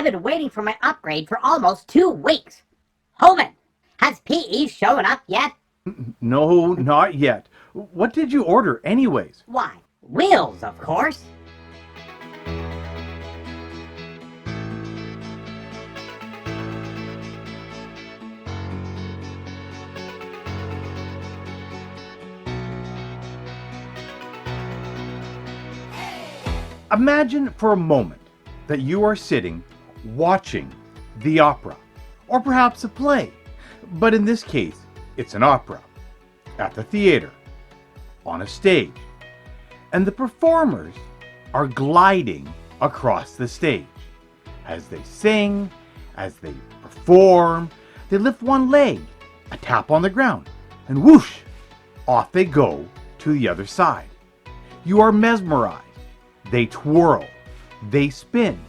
I've been waiting for my upgrade for almost 2 weeks. Homan, has PE shown up yet? No, not yet. What did you order anyways? Why, wheels, of course. Imagine for a moment that you are sitting watching the opera, or perhaps a play, but in this case, it's an opera, at the theater, on a stage, and the performers are gliding across the stage. As they sing, as they perform, they lift one leg, a tap on the ground, and whoosh, off they go to the other side. You are mesmerized. They twirl, they spin,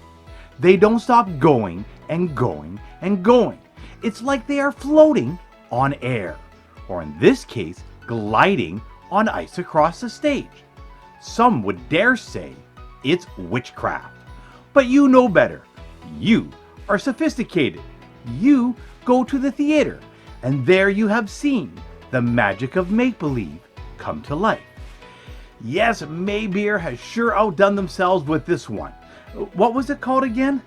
they don't stop going and going and going. It's like they are floating on air, or in this case, gliding on ice across the stage. Some would dare say it's witchcraft, but you know better. You are sophisticated. You go to the theater, and there you have seen the magic of make-believe come to life. Yes, Maybeer has sure outdone themselves with this one. What was it called again?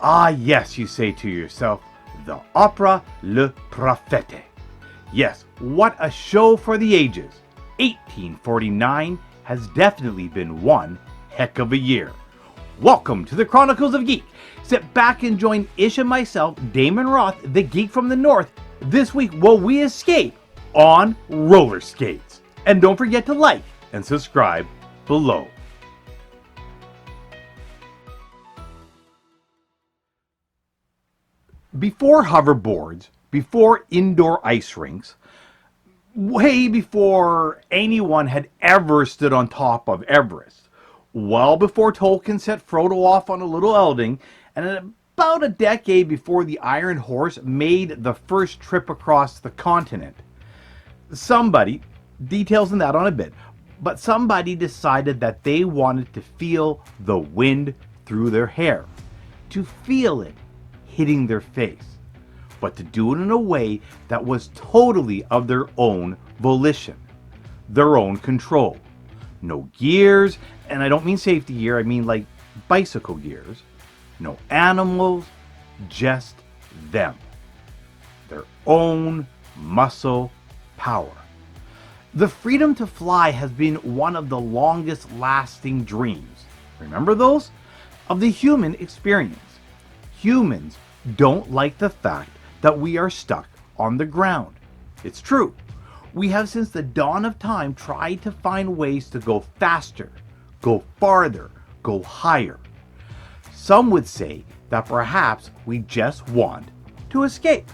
Ah, yes, you say to yourself, the Opera Le Prophète. Yes, what a show for the ages. 1849 has definitely been one heck of a year. Welcome to the Chronicles of Geek. Sit back and join Ish and myself, Damon Roth, the geek from the north, this week while we escape on roller skates. And don't forget to like and subscribe below. Before hoverboards, before indoor ice rinks, way before anyone had ever stood on top of Everest, well before Tolkien set Frodo off on a little outing, and about a decade before the Iron Horse made the first trip across the continent, somebody, details on that on a bit, but somebody decided that they wanted to feel the wind through their hair, to feel it hitting their face, but to do it in a way that was totally of their own volition, their own control. No gears, and I don't mean safety gear, I mean like bicycle gears. No animals, just them. Their own muscle power. The freedom to fly has been one of the longest lasting dreams. Remember those? Of the human experience. Humans don't like the fact that we are stuck on the ground. It's true. We have since the dawn of time tried to find ways to go faster, go farther, go higher. Some would say that perhaps we just want to escape.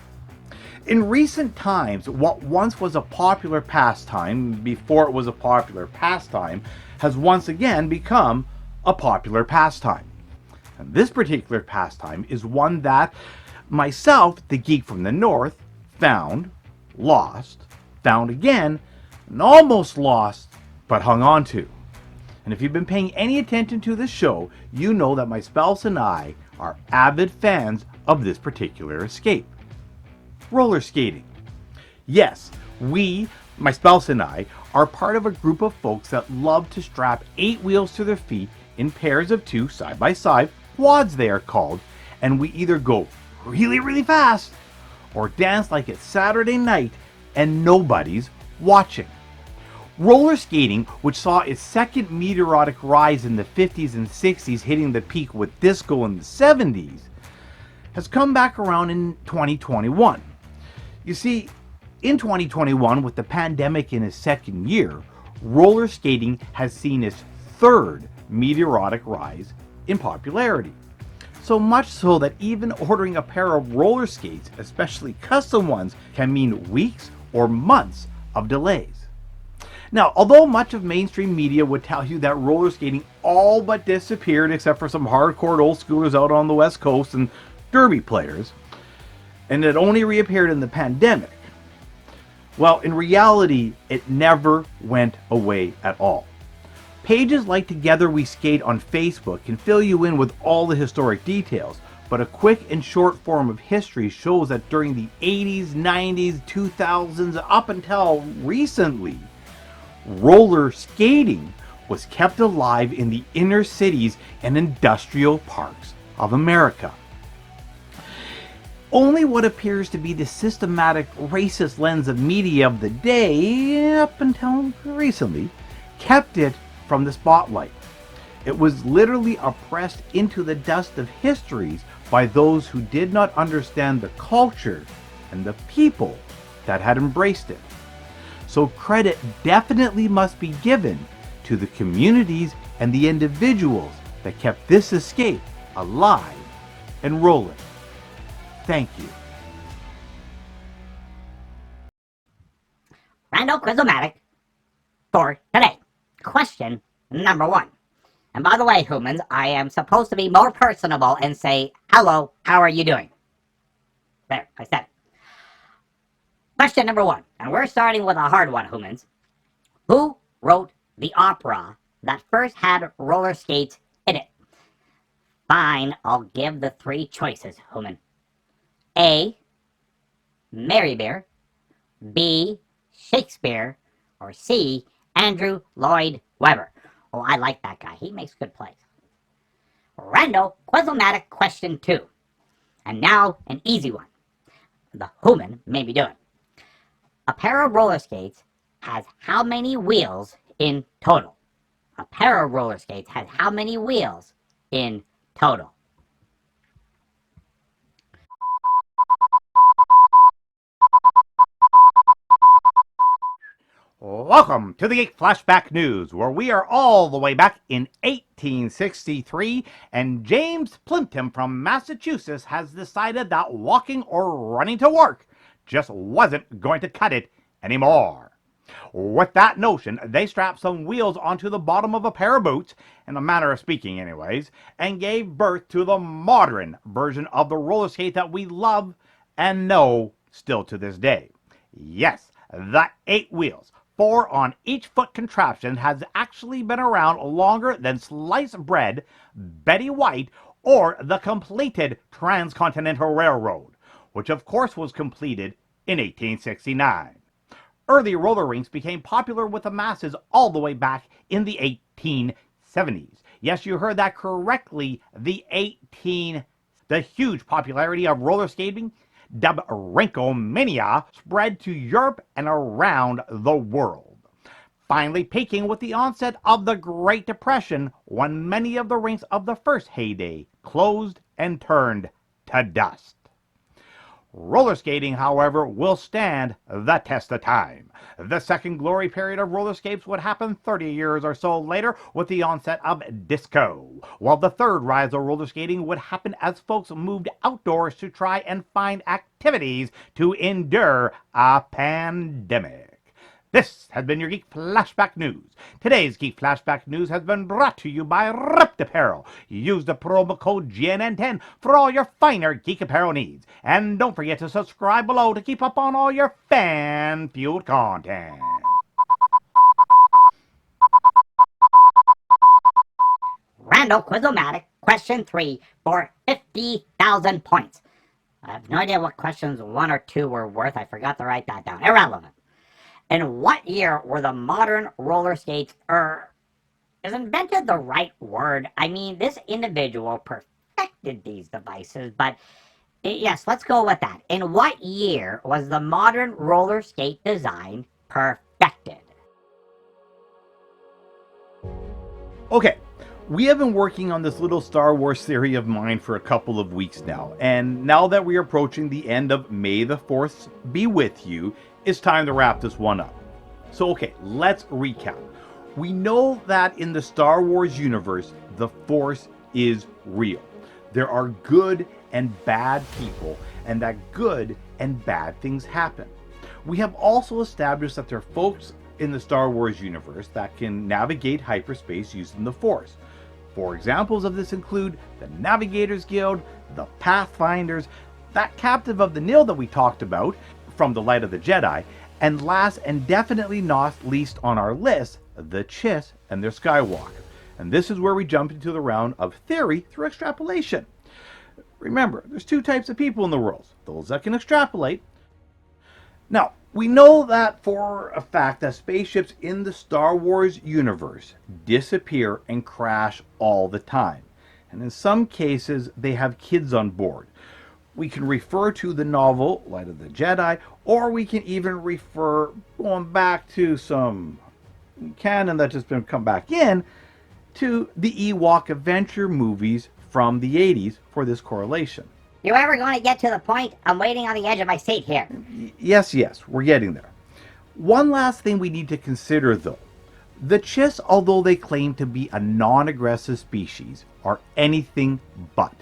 In recent times, what once was a popular pastime, before it was a popular pastime, has once again become a popular pastime. And this particular pastime is one that myself, the geek from the north, found, lost, found again, and almost lost, but hung on to. And if you've been paying any attention to this show, you know that my spouse and I are avid fans of this particular escape. Roller skating. Yes, we, my spouse and I, are part of a group of folks that love to strap 8 wheels to their feet in pairs of 2 side by side, quads they are called, and we either go really, really fast or dance like it's Saturday night and nobody's watching. Roller skating, which saw its second meteoric rise in the 50s and 60s, hitting the peak with disco in the 70s, has come back around in 2021. You see, in 2021, with the pandemic in its second year, roller skating has seen its third meteoric rise in popularity. So much so that even ordering a pair of roller skates, especially custom ones, can mean weeks or months of delays. Now, although much of mainstream media would tell you that roller skating all but disappeared except for some hardcore old schoolers out on the West Coast and derby players, and it only reappeared in the pandemic, well, in reality, it never went away at all. Pages like Together We Skate on Facebook can fill you in with all the historic details, but a quick and short form of history shows that during the 80s, 90s, 2000s, up until recently, roller skating was kept alive in the inner cities and industrial parks of America. Only what appears to be the systematic racist lens of media of the day, up until recently, kept it from the spotlight. It was literally oppressed into the dust of histories by those who did not understand the culture and the people that had embraced it. So credit definitely must be given to the communities and the individuals that kept this escape alive and rolling. Thank you. Randall Quizomatic for today. Question number 1. And by the way, humans, I am supposed to be more personable and say, hello, how are you doing? There, I said it. Question number 1, and we're starting with a hard one, humans. Who wrote the opera that first had roller skates in it? Fine, I'll give the 3 choices, human. A. Mary Bear, B. Shakespeare, or C. Andrew Lloyd Webber. Oh, I like that guy. He makes good plays. Randall Quizomatic question 2. And now an easy one. The human may be doing. A pair of roller skates has how many wheels in total? A pair of roller skates has how many wheels in total? Welcome to the Geek Flashback News, where we are all the way back in 1863, and James Plimpton from Massachusetts has decided that walking or running to work just wasn't going to cut it anymore. With that notion, they strapped some wheels onto the bottom of a pair of boots, in a manner of speaking anyways, and gave birth to the modern version of the roller skate that we love and know still to this day. Yes, the 8 wheels, 4 on each foot contraption, has actually been around longer than sliced bread, Betty White, or the completed Transcontinental Railroad, which of course was completed in 1869. Early roller rinks became popular with the masses all the way back in the 1870s. Yes, you heard that correctly, the huge popularity of roller skating, dubbed Rinkomania, spread to Europe and around the world, finally peaking with the onset of the Great Depression, when many of the rinks of the first heyday closed and turned to dust. Roller skating, however, will stand the test of time. The second glory period of roller skates would happen 30 years or so later with the onset of disco, while the third rise of roller skating would happen as folks moved outdoors to try and find activities to endure a pandemic. This has been your Geek Flashback News. Today's Geek Flashback News has been brought to you by Ripped Apparel. Use the promo code GNN10 for all your finer geek apparel needs. And don't forget to subscribe below to keep up on all your fan-fueled content. Randall Quizomatic question 3 for 50,000 points. I have no idea what questions 1 or 2 were worth. I forgot to write that down. Irrelevant. In what year were the modern roller skates, is invented the right word? I mean, this individual perfected these devices, but yes, let's go with that. In what year was the modern roller skate design perfected? Okay, we have been working on this little Star Wars theory of mine for a couple of weeks now, and now that we are approaching the end of May the 4th be with you, it's time to wrap this one up. So okay, let's recap. We know that in the Star Wars universe, the Force is real. There are good and bad people, and that good and bad things happen. We have also established that there are folks in the Star Wars universe that can navigate hyperspace using the Force. For examples of this include the Navigators Guild, the Pathfinders, that Captive of the Nil that we talked about from the Light of the Jedi, and last and definitely not least on our list, the Chiss and their Skywalker. And this is where we jump into the round of theory through extrapolation. Remember, there's two types of people in the world. Those that can extrapolate. Now, we know that for a fact that spaceships in the Star Wars universe disappear and crash all the time. And in some cases, they have kids on board. We can refer to the novel Light of the Jedi, or we can even refer, going back to some canon that just been come back in, to the Ewok adventure movies from the 80s for this correlation. You ever going to get to the point? I'm waiting on the edge of my seat here. Yes, we're getting there. One last thing we need to consider, though. The Chiss, although they claim to be a non-aggressive species, are anything but.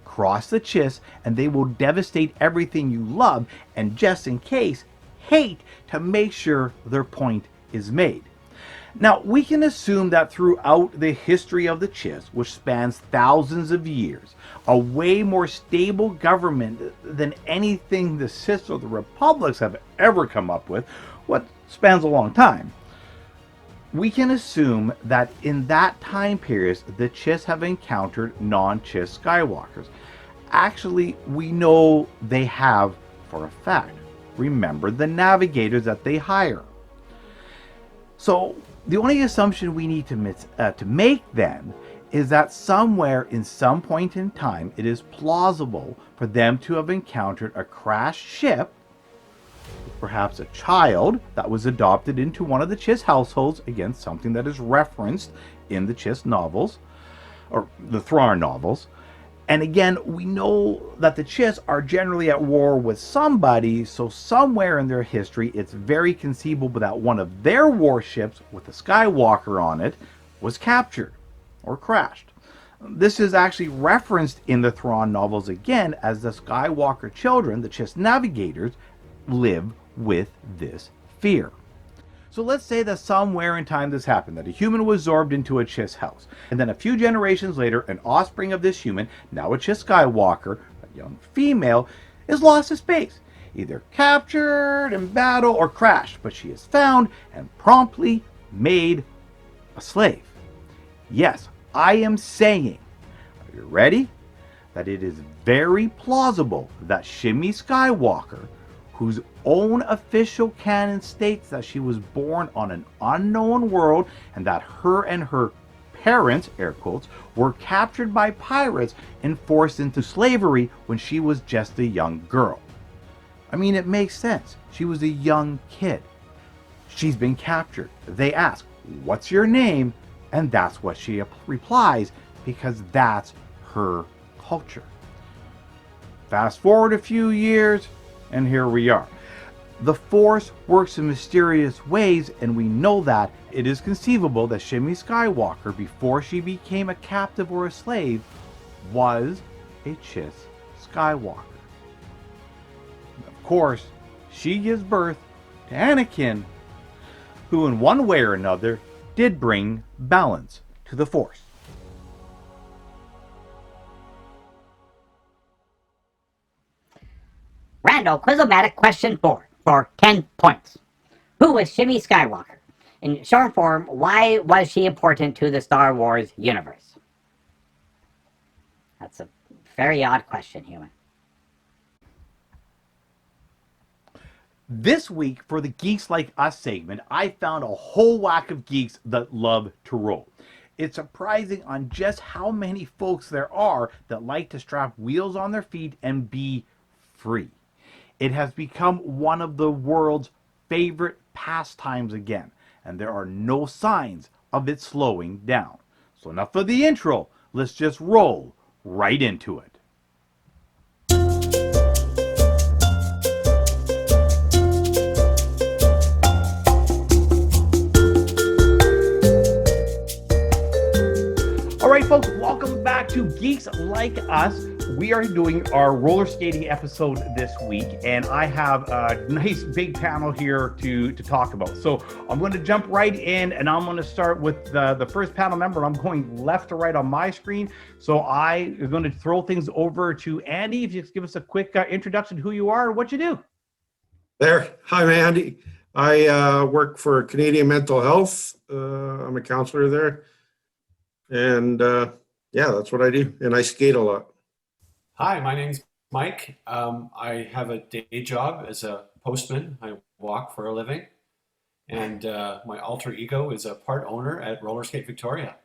Cross the Chiss and they will devastate everything you love and, just in case, hate to make sure their point is made. Now, we can assume that throughout the history of the Chiss, which spans thousands of years, a way more stable government than anything the Sith or the Republics have ever come up with, what spans a long time, we can assume that in that time period, the Chiss have encountered non-Chiss Skywalkers. Actually, we know they have for a fact. Remember the navigators that they hire. So, the only assumption we need to make then is that somewhere in some point in time it is plausible for them to have encountered a crashed ship, perhaps a child that was adopted into one of the Chiss households, again something that is referenced in the Chiss novels, or the Thrawn novels. And again, we know that the Chiss are generally at war with somebody, so somewhere in their history, it's very conceivable that one of their warships with a Skywalker on it was captured or crashed. This is actually referenced in the Thrawn novels again, as the Skywalker children, the Chiss navigators, live with this fear. So let's say that somewhere in time this happened, that a human was absorbed into a Chiss house. And then a few generations later, an offspring of this human, now a Chiss Skywalker, a young female, is lost to space. Either captured in battle or crashed, but she is found and promptly made a slave. Yes, I am saying, are you ready? That it is very plausible that Shmi Skywalker, whose own official canon states that she was born on an unknown world and that her and her parents, air quotes, were captured by pirates and forced into slavery when she was just a young girl. I mean, it makes sense. She was a young kid. She's been captured. They ask, "What's your name?" And that's what she replies, because that's her culture. Fast forward a few years, and here we are. The Force works in mysterious ways, and we know that it is conceivable that Shmi Skywalker, before she became a captive or a slave, was a Chiss Skywalker. Of course, she gives birth to Anakin, who in one way or another did bring balance to the Force. Randall Quizomatic question 4 for 10 points. Who was Shmi Skywalker? In short form, why was she important to the Star Wars universe? That's a very odd question, human. This week, for the Geeks Like Us segment, I found a whole whack of geeks that love to roll. It's surprising on just how many folks there are that like to strap wheels on their feet and be free. It has become one of the world's favorite pastimes again, and there are no signs of it slowing down. So enough of the intro, let's just roll right into it. Alright folks, welcome back to Geeks Like Us. We are doing our roller skating episode this week, and I have a nice big panel here to talk about. So I'm going to jump right in, and I'm going to start with the first panel member. I'm going left to right on my screen. So I am going to throw things over to Andy. If you just give us a quick introduction to who you are and what you do. There. Hi, I'm Andy. I work for Canadian Mental Health. I'm a counselor there. And yeah, that's what I do. And I skate a lot. Hi, my name's Mike. I have a day job as a postman. I walk for a living, and my alter ego is a part owner at Roller Skate Victoria,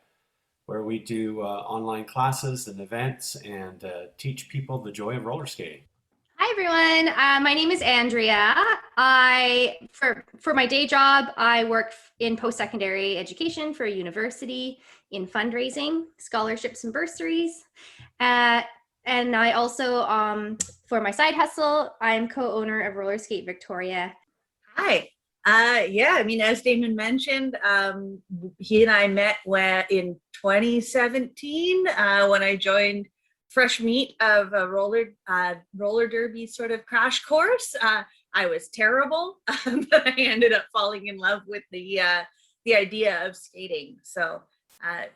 where we do online classes and events and teach people the joy of roller skating. Hi everyone. My name is Andrea. For my day job, I work in post-secondary education for a university in fundraising, scholarships and bursaries. And I also, for my side hustle, I'm co-owner of Roller Skate Victoria. Hi. Yeah, I mean, as Damon mentioned, he and I met in 2017 when I joined fresh meat of a roller derby sort of crash course. I was terrible, but I ended up falling in love with the idea of skating. So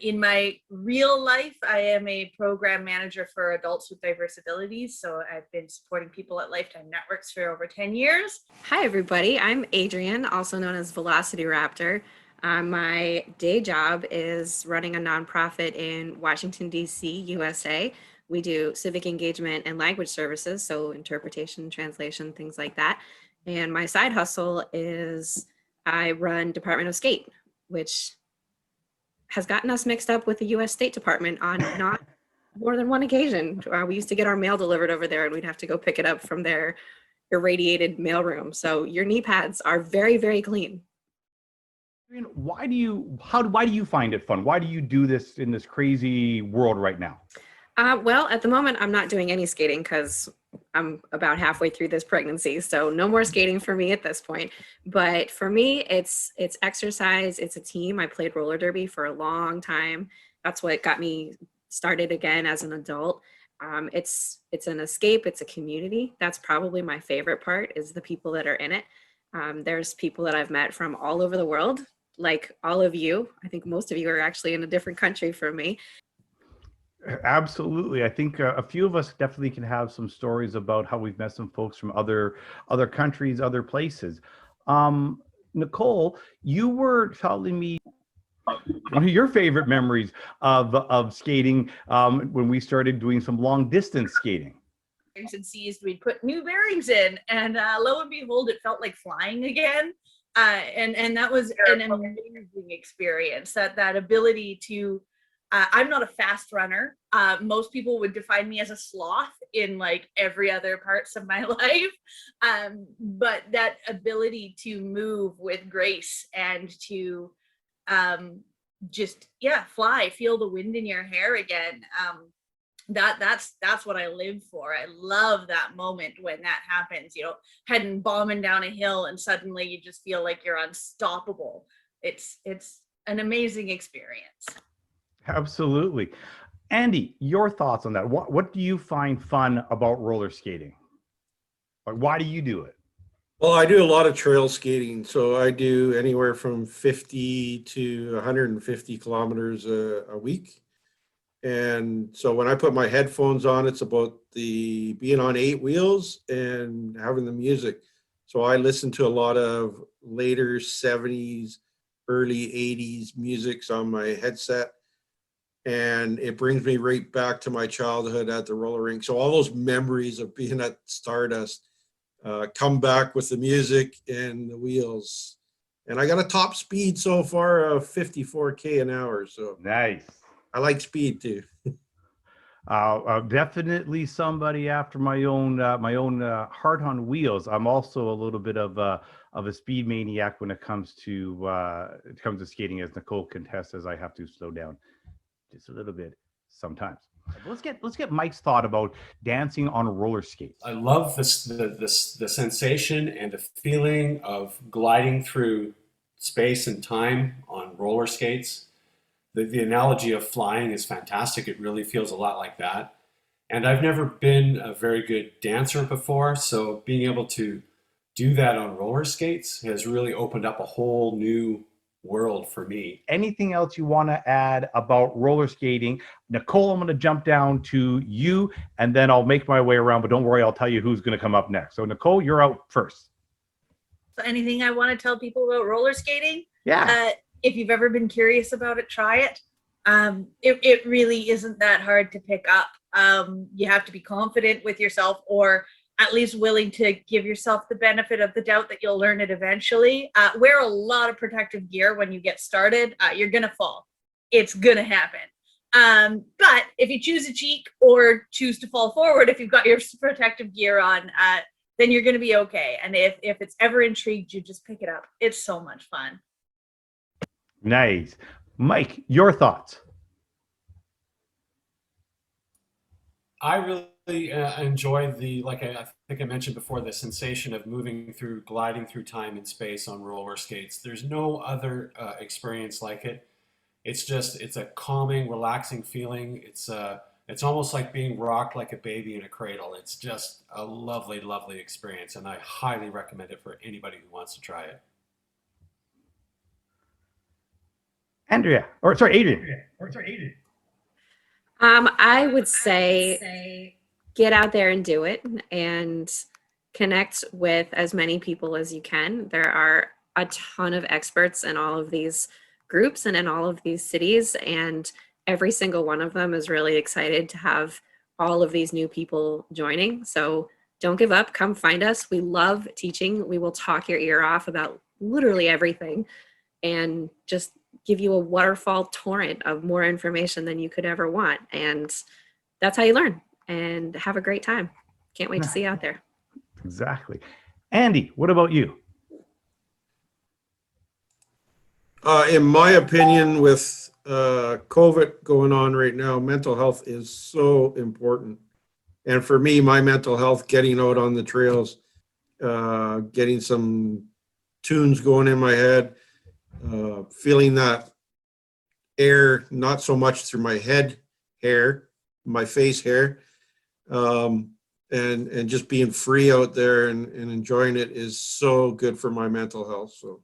in my real life, I am a program manager for adults with diverse abilities. So I've been supporting people at Lifetime Networks for over 10 years. Hi, everybody. I'm Adrienne, also known as Velocity Raptor. My day job is running a nonprofit in Washington, D.C., USA. We do civic engagement and language services, so interpretation, translation, things like that. And my side hustle is I run Department of Skate, which has gotten us mixed up with the U.S. State Department on not more than one occasion. We used to get our mail delivered over there, and we'd have to go pick it up from their irradiated mailroom. So your knee pads are very, very clean. Why do you find it fun? Why do you do this in this crazy world right now? Well, at the moment, I'm not doing any skating because I'm about halfway through this pregnancy. So no more skating for me at this point. But for me, it's exercise. It's a team. I played roller derby for a long time. That's what got me started again as an adult. It's an escape. It's a community. That's probably my favorite part is the people that are in it. There's people that I've met from all over the world, like all of you. I think most of you are actually in a different country from me. Absolutely. I think a few of us definitely can have some stories about how we've met some folks from other countries, other places. Nicole, you were telling me one of your favorite memories of skating when we started doing some long distance skating. And seized, we'd put new bearings in, and lo and behold, it felt like flying again. And that was an amazing experience. That ability to I'm not a fast runner. Most people would define me as a sloth in like every other parts of my life. But that ability to move with grace and to just fly, feel the wind in your hair again. That's what I live for. I love that moment when that happens, heading bombing down a hill and suddenly you just feel like you're unstoppable. It's an amazing experience. Absolutely. Andy, your thoughts on that? What do you find fun about roller skating? Like, why do you do it? Well, I do a lot of trail skating. So I do anywhere from 50 to 150 kilometers a week. And so when I put my headphones on, it's about the being on 8 wheels and having the music. So I listen to a lot of later 70s, early 80s musics on my headset. And it brings me right back to my childhood at the roller rink. So all those memories of being at Stardust come back with the music and the wheels. And I got a top speed so far of 54K an hour. So Nice. I like speed too. Definitely somebody after my own heart on wheels. I'm also a little bit of a speed maniac when it comes to skating, as Nicole contests, as I have to slow down just a little bit sometimes. Let's get Mike's thought about dancing on roller skates. I love the sensation and the feeling of gliding through space and time on roller skates. The analogy of flying is fantastic. It really feels a lot like that. And I've never been a very good dancer before, so being able to do that on roller skates has really opened up a whole new world for me. Anything else you want to add about roller skating? Nicole, I'm going to jump down to you, and then I'll make my way around, but don't worry, I'll tell you who's going to come up next. So Nicole, you're out first. So anything I want to tell people about roller skating? Yeah. If you've ever been curious about it, try it. It really isn't that hard to pick up. You have to be confident with yourself, or at least willing to give yourself the benefit of the doubt that you'll learn it eventually. Wear a lot of protective gear when you get started. You're going to fall. It's going to happen. But if you choose to cheek or choose to fall forward, if you've got your protective gear on, then you're going to be okay. And if it's ever intrigued you, just pick it up. It's so much fun. Nice. Mike, your thoughts? I really enjoy like I think I mentioned before, the sensation of gliding through time and space on roller skates. There's no other experience like it. It's a calming, relaxing feeling. It's almost like being rocked like a baby in a cradle. It's just a lovely, lovely experience, and I highly recommend it for anybody who wants to try it. Adrian. I would say get out there and do it, and connect with as many people as you can. There are a ton of experts in all of these groups and in all of these cities, and every single one of them is really excited to have all of these new people joining. So don't give up. Come find us. We love teaching. We will talk your ear off about literally everything, and just give you a waterfall torrent of more information than you could ever want. And that's how you learn and have a great time. Can't wait to see you out there. Exactly. Andy, what about you? In my opinion, with COVID going on right now, mental health is so important. And for me, my mental health, getting out on the trails, getting some tunes going in my head, feeling that air, not so much through my head hair, my face hair, and just being free out there and enjoying it is so good for my mental health. So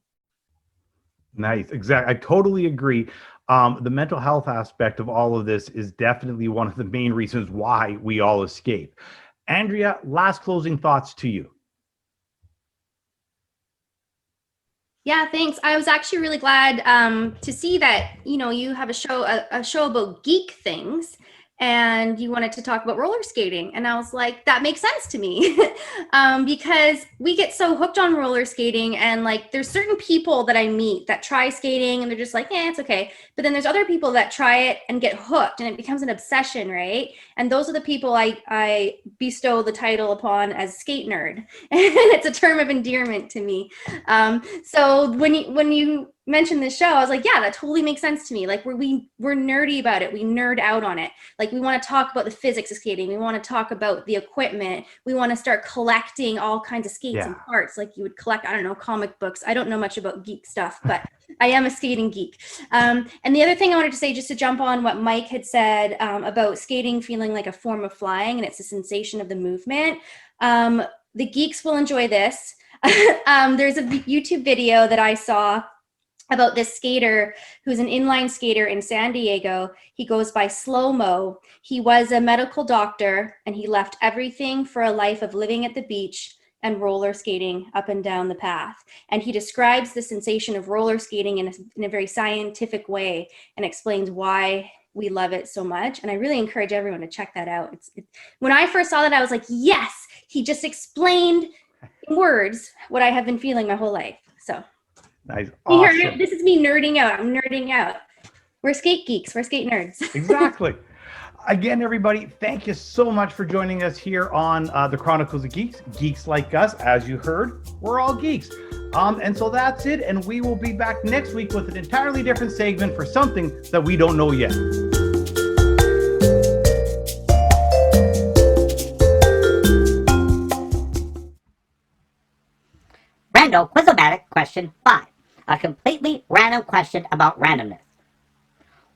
Nice. Exactly. I totally agree. The mental health aspect of all of this is definitely one of the main reasons why we all escape. Andrea, last closing thoughts to you. Yeah, thanks. I was actually really glad to see that, you have a show about geek things, and you wanted to talk about roller skating. And I was like, that makes sense to me. Because we get so hooked on roller skating, and like there's certain people that I meet that try skating and they're just like, it's okay. But then there's other people that try it and get hooked, and it becomes an obsession, right? And those are the people I bestow the title upon as skate nerd. And it's a term of endearment to me. So when you mentioned this show, I was like, yeah, that totally makes sense to me. Like we're nerdy about it. We nerd out on it. Like we want to talk about the physics of skating. We want to talk about the equipment. We want to start collecting all kinds of skates and parts, like you would collect, I don't know, comic books. I don't know much about geek stuff, but I am a skating geek. And the other thing I wanted to say, just to jump on what Mike had said about skating feeling like a form of flying, and it's a sensation of the movement. The geeks will enjoy this. There's a YouTube video that I saw about this skater who's an inline skater in San Diego. He goes by Slow Mo. He was a medical doctor, and he left everything for a life of living at the beach and roller skating up and down the path. And he describes the sensation of roller skating in a very scientific way, and explains why we love it so much. And I really encourage everyone to check that out. When I first saw that, I was like, yes, he just explained in words what I have been feeling my whole life. So nice. Awesome. This is me nerding out. I'm nerding out. We're skate geeks. We're skate nerds. Exactly. Again, everybody, thank you so much for joining us here on the Chronicles of Geeks. Geeks like us, as you heard, we're all geeks. And so that's it. And we will be back next week with an entirely different segment for something that we don't know yet. Random Quizomatic question 5. A completely random question about randomness.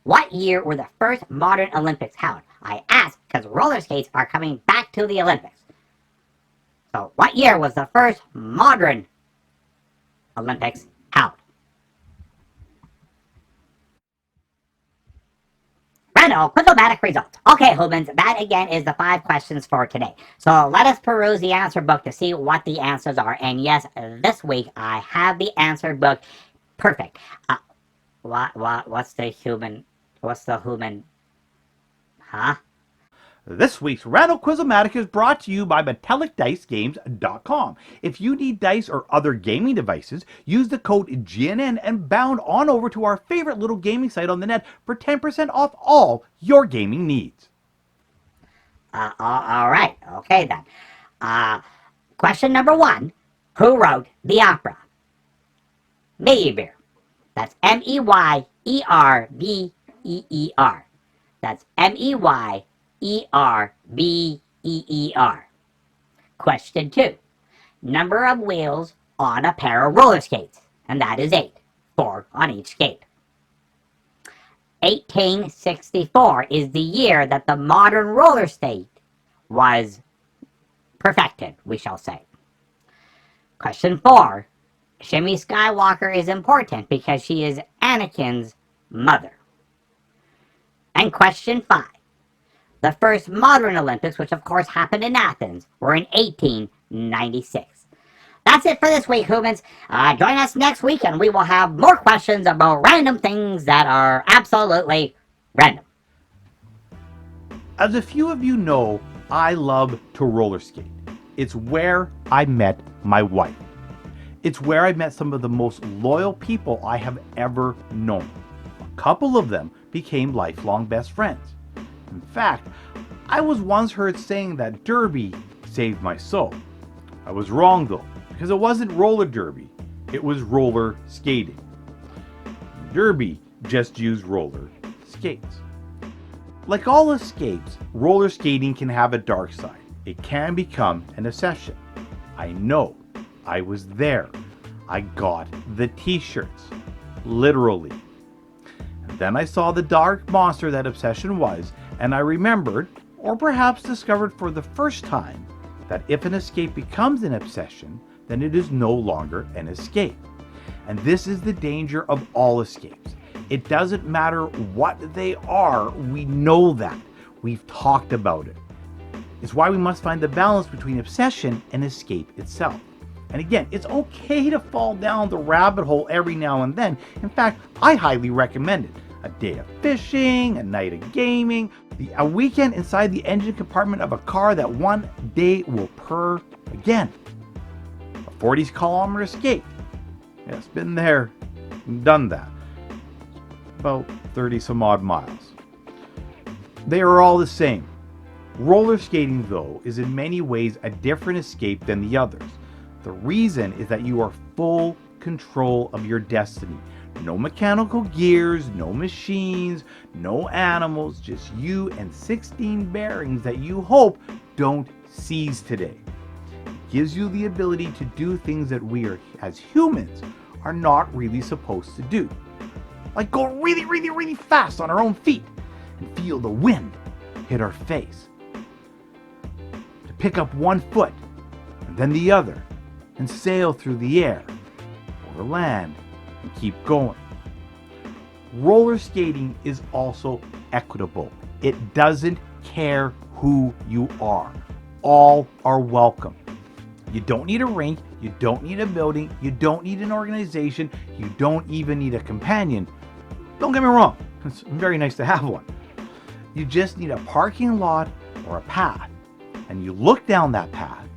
What year were the first modern Olympics held? I ask because roller skates are coming back to the Olympics. So what year was the first modern Olympics held? Random Quizomatic results. Okay, humans, that again is the 5 questions for today. So let us peruse the answer book to see what the answers are. And yes, this week I have the answer book perfect. What's the human? Huh? This week's Random Quizomatic is brought to you by MetallicDiceGames.com. If you need dice or other gaming devices, use the code GNN and bound on over to our favorite little gaming site on the net for 10% off all your gaming needs. All right. Okay, then. Question number 1. Who wrote the opera? Meyerbeer. That's Meyerbeer. That's Meyerbeer. Question 2. Number of wheels on a pair of roller skates. And that is 8. 4 on each skate. 1864 is the year that the modern roller skate was perfected, we shall say. Question 4. Shimmy Skywalker is important because she is Anakin's mother. And question 5. The first modern Olympics, which of course happened in Athens, were in 1896. That's it for this week, humans. Join us next week and we will have more questions about random things that are absolutely random. As a few of you know, I love to roller skate. It's where I met my wife. It's where I met some of the most loyal people I have ever known. A couple of them became lifelong best friends. In fact, I was once heard saying that derby saved my soul. I was wrong though, because it wasn't roller derby, it was roller skating. Derby just used roller skates. Like all escapes, roller skating can have a dark side. It can become an obsession. I know. I was there. I got the t-shirts. Literally. And then I saw the dark monster that obsession was, and I remembered, or perhaps discovered for the first time, that if an escape becomes an obsession, then it is no longer an escape. And this is the danger of all escapes. It doesn't matter what they are, we know that. We've talked about it. It's why we must find the balance between obsession and escape itself. And again, it's okay to fall down the rabbit hole every now and then. In fact, I highly recommend it. A day of fishing, a night of gaming, a weekend inside the engine compartment of a car that one day will purr again. A 40-kilometer escape. Yes, been there, done that. About 30 some odd miles. They are all the same. Roller skating, though, is in many ways a different escape than the others. The reason is that you are full control of your destiny. No mechanical gears, no machines, no animals, just you and 16 bearings that you hope don't seize today. It gives you the ability to do things that we are, as humans, are not really supposed to do. Like go really, really, really fast on our own feet and feel the wind hit our face. To pick up one foot and then the other and sail through the air or land and keep going. Roller skating is also equitable. It doesn't care who you are. All are welcome. You don't need a rink, you don't need a building, you don't need an organization, you don't even need a companion. Don't get me wrong, it's very nice to have one. You just need a parking lot or a path. And you look down that path,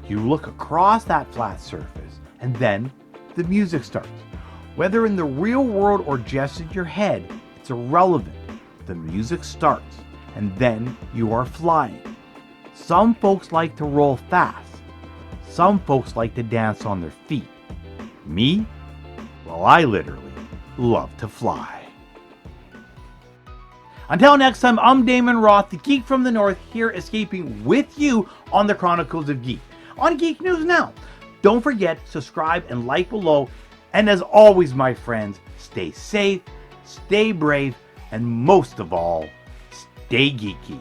you look across that flat surface, and then the music starts. Whether in the real world or just in your head, it's irrelevant. The music starts, and then you are flying. Some folks like to roll fast. Some folks like to dance on their feet. Me? Well, I literally love to fly. Until next time, I'm Damon Roth, the Geek from the North, here escaping with you on the Chronicles of Geek. On Geek News Now. Don't forget, subscribe and like below. And as always, my friends, stay safe, stay brave, and most of all, stay geeky.